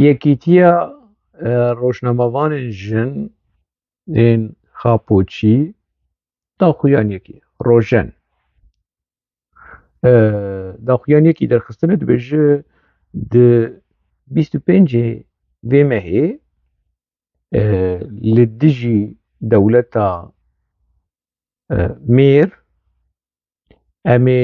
Yekîtiya rojnamevanên jin ên xapoçî daxuyan yekî ye. Rojen daxuyan yekî derxistine dibêje di bîst û pêncê vê mehê li dijî dewleta Mêr em ê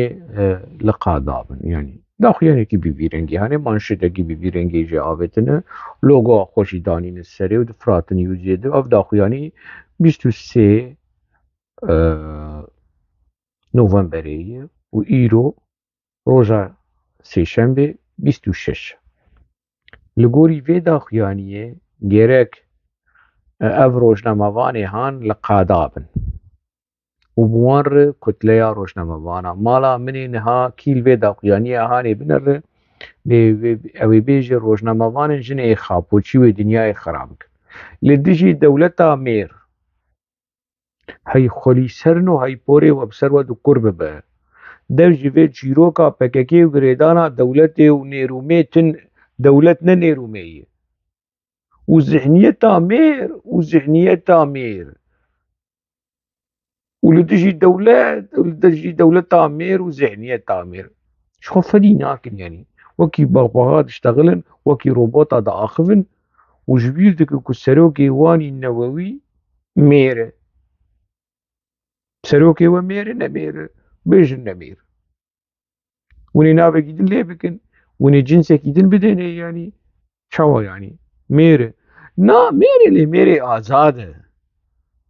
li qada bin. Yani daxuyanekî bîvîrengî hene, manşetekî bîvîrengî jê avêtine, logoya xwe jî danîne serê û difiratinî wî jê de ev daxuyanî bîst û sê Novemberê ye û îro roja sêşembe bîst û şeş. Li gorî vê daxuyaniyê gerek ev rojnamevanê han li qada bin û bi wan re kutleya rojnamevanan. Mala min ê niha kîl vê daxuyaniyê hanê binêre ew ê bêje rojnamevanên jinê xapoçî wê dinyayê xira bikin. Li dijî dewleta Mêr hey xwelîserin û heyporê we bi ser we dikur bibe. Dev ji vê çîroka PKK û girêdana dewletê û nêrûmê tin dewlet ne nêrûmê ye. û zihniyeta Mêr û zihniyeta Mêr û li dijî dewlet û li dijî dewleta Mêr û zihniyeta Mêr ji xwe felî nakin yanî. Wekî bexbexa diştexilin, wekî robota diaxivin û ji bîr dikin ku serokê wanî newewî Mêr e. Serokê we Mêr e ne Mêr e? Bêjin ne Mêr. Hûn ê navekî din lê bikin, hûn ê cinsekî din bidêne yanî. Çawa yanî? Mêr e. Na Mêr e lê Mêrê azad e.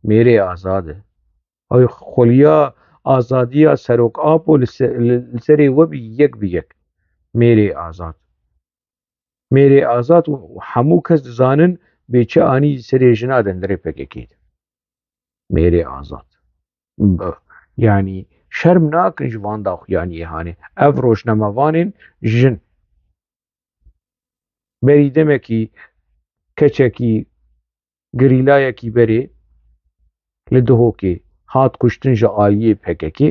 Mêrê azad e. Hay xweliya azadiya Serokapû li serê we bî yek bi yek. Mêrê azad. Mêrê azad û hemû kes dizanin bêçe anî serê jina denderê PKK'yê de. Mêrê azad. Yani şerm nakin ji van daxuyaniyê hanê. Ev rojnamevanên jin. Berî demekî keçekî girîlayekî berê li Duhokê hat kuştin ji aliyê PKK.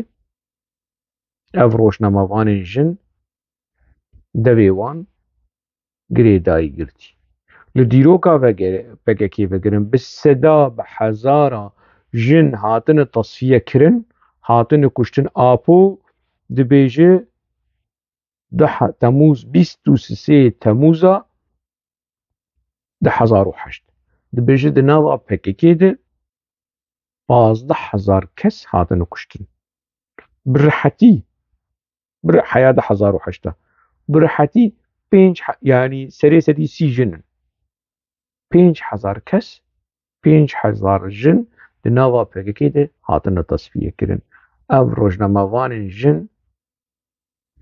Ev rojnamevanên jin devê wan girêdayî girtî. Li dîroka PKK vegirin bi seda bi hezara jin hatine tasfiyekirin, hatine kuştin. Apo dibêje 10 Temûz 23 Temûza 2008 dibêje di nava PKK'ê de 15,000 kes hatine kuştin. Bi rihetî heya 2008 bi rihetî 5 yani serê sedî 30 jinin. 5,000 kes 5,000 jin di nava PKK'ê de hatine tasfiyekirin. Ev rojnamevanên jin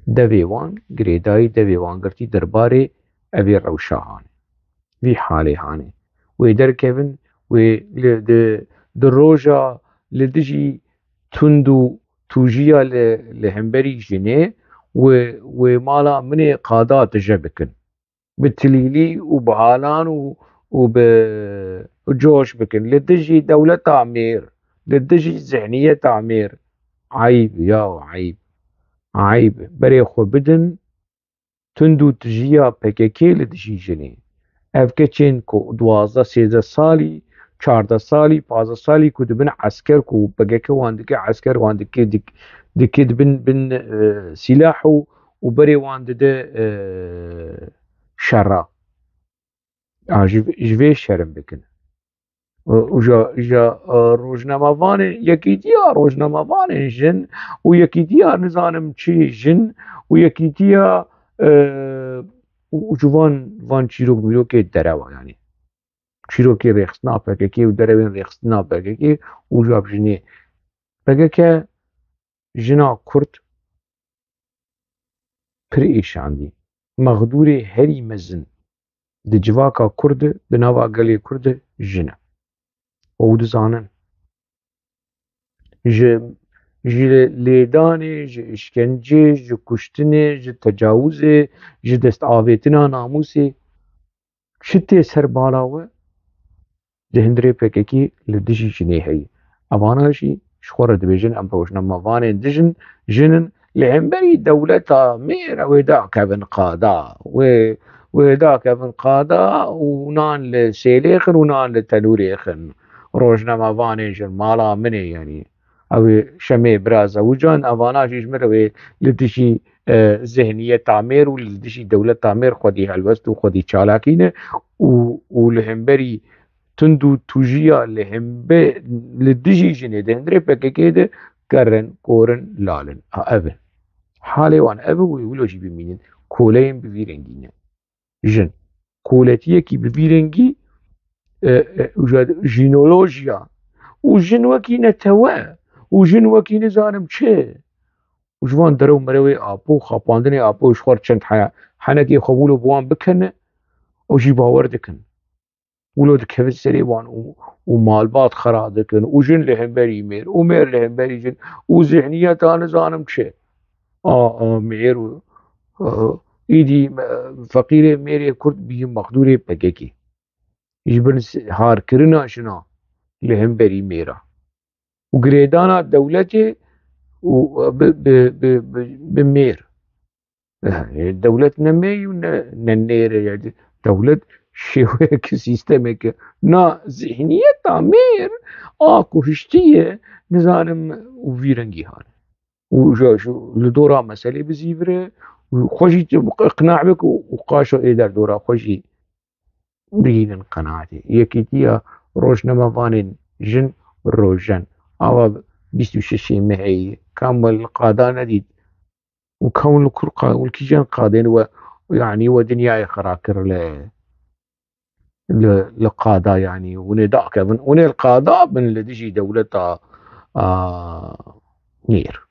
devê wan girêdayî devê wan girtî derbarê evê rewşa hanê. Vî halê hanê. Wê derkevin wê di roja li dijî tund û tûjiya li hemberî jinê wê mala min ê qada dije bikin. Bi tilîlî û bi halan û bi coş bikin. Li dijî dewleta Mêr, li dijî zihniyeta Mêr. Eyb ya eyb. Eyb. Berê xwe bidin tund û tûjiya PKK li dijî jinê. Ev keçên ku 12-13 salî, 14 salî, 15 salî ku dibin esker ku PKK wan dike esker wan dike dibin sîlah û berê wan dide şerra. Ji vê şerm bikin. Ja rojnamevanê yekîtiya rojnamevanên jin û yekîtiya nizanim çi jin û yekîtiya ji van çîrok mîrokê derewa yanî. Çîrokê rêxistina PKK û derewên rêxistina PKK û ja jinê. PKK jina Kurd pir êşandî. Mexdûrê herî mezin di civaka Kurd de di nava gelê Kurd de jin e. Ew dizanin. Ji lêdanê, ji işkencê, ji kuştinê, ji tecawuzê, ji destavêtina namûsê çi tê ser bala we di hundirê PKK li dijî jinê heye. Evana jî ji xwe re dibêjin em rojnamevanên jin in li hemberî dewleta Mêr ew ê dakevin qada. وذاك من قادا ونان لسيليخن ونان لتنوريخن روجنا ما فانيش مالا مني يعني او شمي برازا وجان افاناش يجمر لدشي ذهنية تعمير ولدشي دولة تعمير خدي هلوست وخدي چالاكينه ولهمبري تندو توجيا لهمبي لدجي جني دهندري بككيده كرن كورن لالن ابن حالي وان ابو ويقولوا جي بمينين كولين بفيرنجينه جن كولتيه كي بفيرنجي جينولوجيا وجن وكي نتوا وجن وكي نزانم چه وجوان درو مروي ابو خاپاندني ابو شخور چند حنكي خبولو بوان بكن وجي باور دكن ولود كيف سري وان ومالبات خرا دكن وجن لهم بري مير ومير لهم بري جن وذهنيات انا زانم چه مير ايدي فقير ميري كرد بيهم مقدوري بكيكي يجبن هار كرنا شنا لهم بري ميرا وقريدانا دولتي بمير دولة نمي وننير يعني دولة شيوك سيستمك نا ذهنية تعمير اكو هشتية نزانم وفيرنجي هان وشو لدورا مسألة بزيفره وخوشي اقناع بك وقاشو ايدر دورا خوشي بريدن قناعتي يكيتيا روشنا مفانين جن روجن او 26 مهي كامل قادة نديد وكون الكرقة والكيجان قادين ويعني ودنيا خراكر لقادة يعني ونداء كمان ون القادة من اللي تجي دولة نير